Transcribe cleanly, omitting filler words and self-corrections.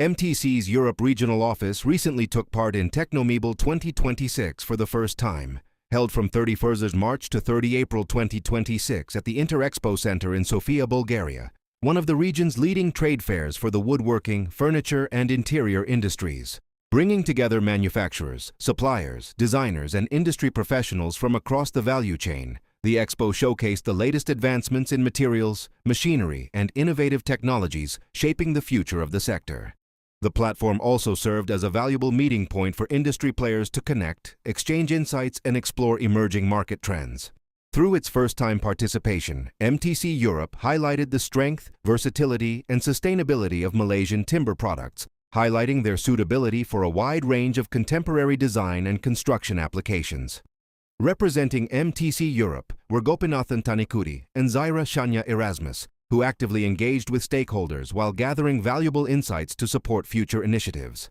MTC's Europe Regional Office recently took part in Technomebel 2026 for the first time, held from 31st March to 30 April 2026 at the Inter Expo Center in Sofia, Bulgaria, one of the region's leading trade fairs for the woodworking, furniture, and interior industries. Bringing together manufacturers, suppliers, designers, and industry professionals from across the value chain, the expo showcased the latest advancements in materials, machinery, and innovative technologies shaping the future of the sector. The platform also served as a valuable meeting point for industry players to connect, exchange insights, and explore emerging market trends. Through its first-time participation, MTC Europe highlighted the strength, versatility, and sustainability of Malaysian timber products, highlighting their suitability for a wide range of contemporary design and construction applications. Representing MTC Europe were Gopinathan Tanikudi and Zaira Shanya Erasmus, who actively engaged with stakeholders while gathering valuable insights to support future initiatives.